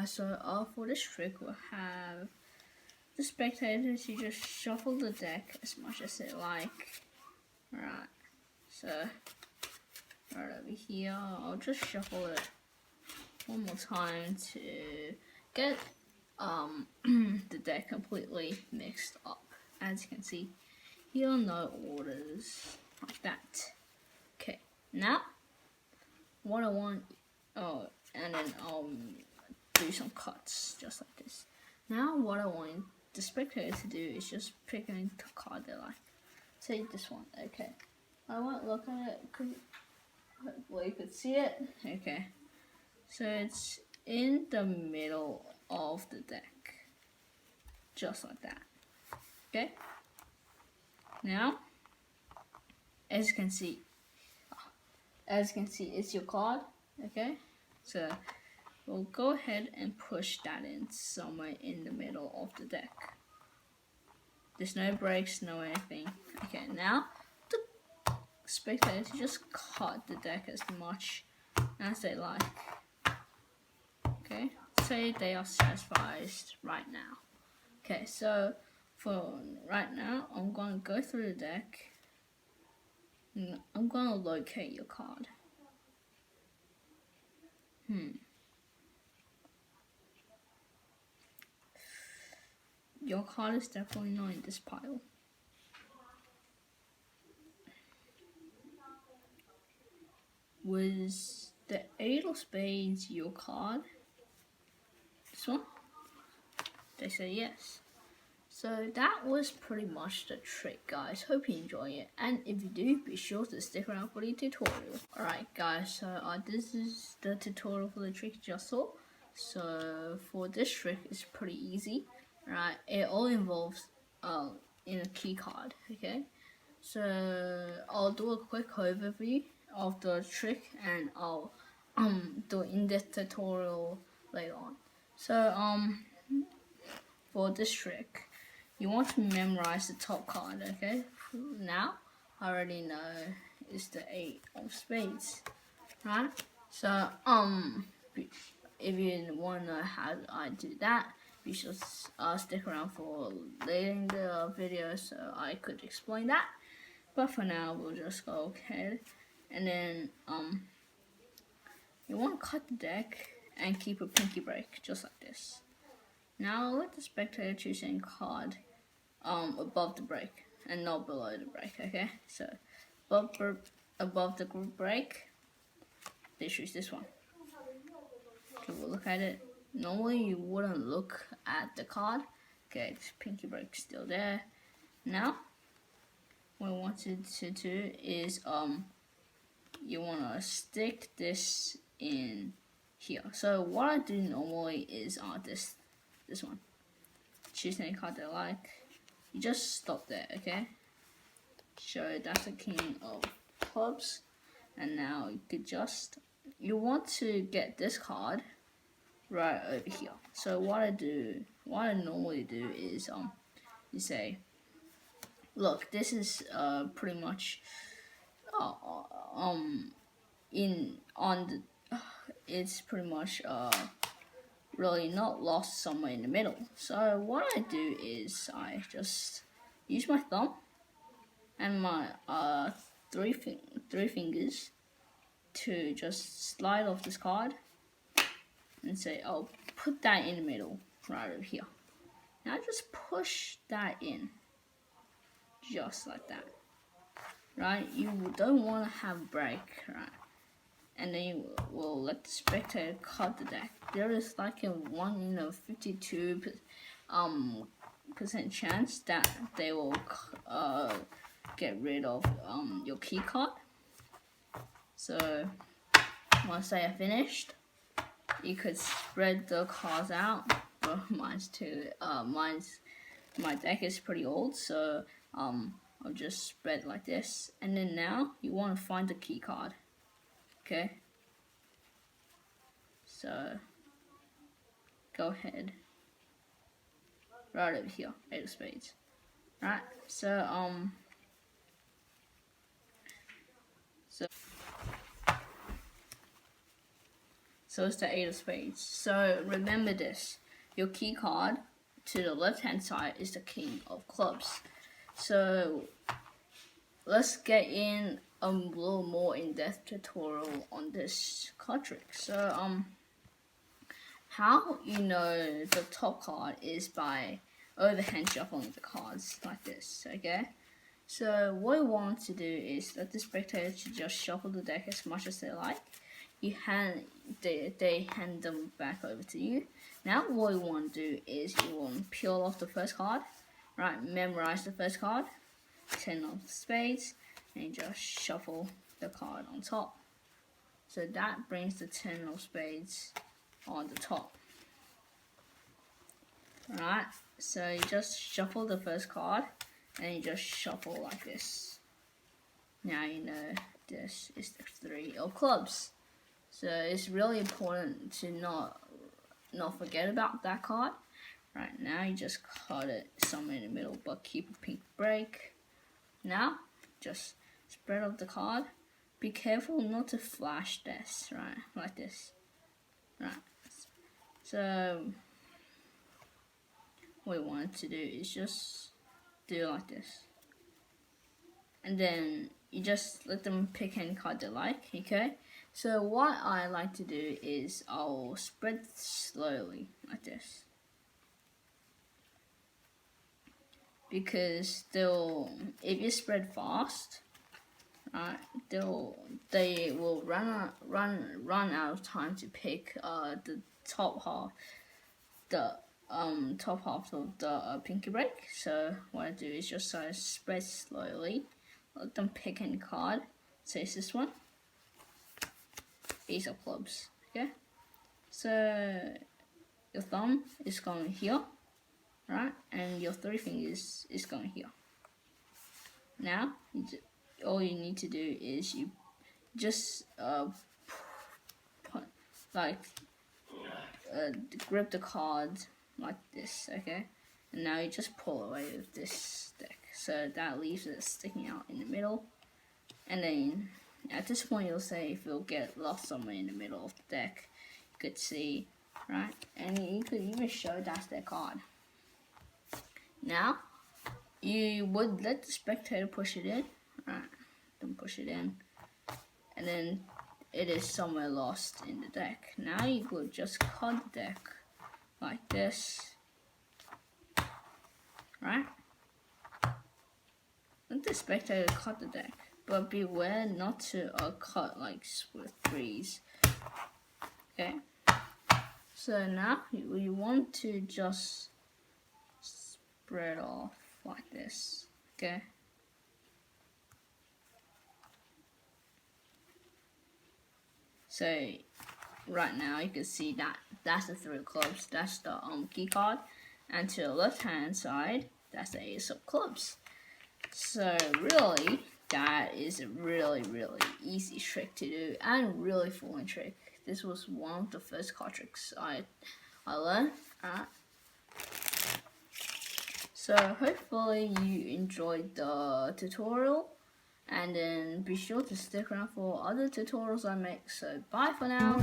guys, so for this trick we'll have the spectators, you just shuffle the deck as much as they like. Right, so right over here, I'll just shuffle it one more time to get the deck completely mixed up. As you can see, here no orders like that. Okay, now what I want, and then I'll do some cuts just like this. Now what I want the spectator to do is just pick a card they like. Say this one, okay. I won't look at it, hopefully you could see it. Okay, so it's in the middle of the deck, just like that. Okay, now as you can see, it's your card. Okay, so we'll go ahead and push that in somewhere in the middle of the deck. There's no breaks, no anything. Okay, now the spectators just cut the deck as much as they like. Okay, say they are satisfied right now. Okay, so for right now, I'm going to go through the deck. I'm going to locate your card. Your card is definitely not in this pile. Was the 8 of spades your card? This one? They say yes. So that was pretty much the trick, guys. Hope you enjoy it, and if you do, be sure to stick around for the tutorial. Alright guys, so this is the tutorial for the trick you just saw. So for this trick, it's pretty easy. Right, it all involves in a key card. Okay, so I'll do a quick overview of the trick, and I'll do in-depth tutorial later on. So for this trick, you want to memorize the top card. Okay, now I already know it's the 8 of spades, right? So if you want to know how I do that, you should stick around for later in the video so I could explain that. But for now, we'll just go ahead, and then you want to cut the deck and keep a pinky break just like this. Now let the spectator choose any card above the break and not below the break. Okay, so above the break, they choose this one. Okay, we'll look at it. Normally you wouldn't look at the card. Okay, this pinky break's still there. Now what I wanted to do is you wanna stick this in here. So what I do normally is this one. Choose any card I like. You just stop there, okay? So that's the king of clubs, and now you want to get this card right over here. So what I normally do is you say, look, this is pretty much it's pretty much really not lost somewhere in the middle. So what I do is I just use my thumb and my three fingers to just slide off this card and say, I'll put that in the middle right over here. Now just push that in just like that, right? You don't want to have break, right? And then you will let the spectator cut the deck. There is like a 1 in a 52% chance that they will get rid of your key card. So once they are finished, you could spread the cards out. But my deck is pretty old, so I'll just spread like this. And then now you want to find the key card. Okay, so go ahead, right over here, 8 of spades. Right, so So it's the 8 of spades. So remember this. Your key card to the left hand side is the king of clubs. So let's get in a little more in-depth tutorial on this card trick. So how you know the top card is by overhand shuffling the cards like this, okay? So what we want to do is let the spectator to just shuffle the deck as much as they like. They hand them back over to you. Now what you want to do is you want to peel off the first card, right? Memorize the first card, 10 of spades, and just shuffle the card on top. So that brings the 10 of spades on the top. Alright, so you just shuffle the first card and you just shuffle like this. Now you know this is the 3 of clubs. So it's really important to not forget about that card. Right now you just cut it somewhere in the middle, but keep a pink break. Now just spread out the card. Be careful not to flash this, right? Like this. Right. So what we want to do is just do it like this. And then you just let them pick any card they like, okay? So what I like to do is I'll spread slowly like this. Because if you spread fast, right, they will run out of time to pick the top half, top half of the pinky break. So what I do is just spread slowly, let them pick any card. So it's this one, Ace of clubs. Okay, so your thumb is going here, right, and your 3 fingers is going here. Now all you need to do is you just grip the card like this, okay? And now you just pull away with this deck, so that leaves it sticking out in the middle. And then at this point you'll say if you'll get lost somewhere in the middle of the deck, you could see, right? And you could even show that's their card. Now you would let the spectator push it in, right? Then push it in, and then it is somewhere lost in the deck. Now you could just cut the deck like this, right? Let the spectator cut the deck, but beware not to cut like with 3s. Okay. So now you want to just spread off like this. Okay. So right now you can see that's the 3 of clubs, that's the key card, and to the left hand side that's the Ace of clubs. So really that is a really easy trick to do and really fun trick. This was one of the first card tricks I learned. So hopefully you enjoyed the tutorial. And then be sure to stick around for other tutorials I make. So bye for now.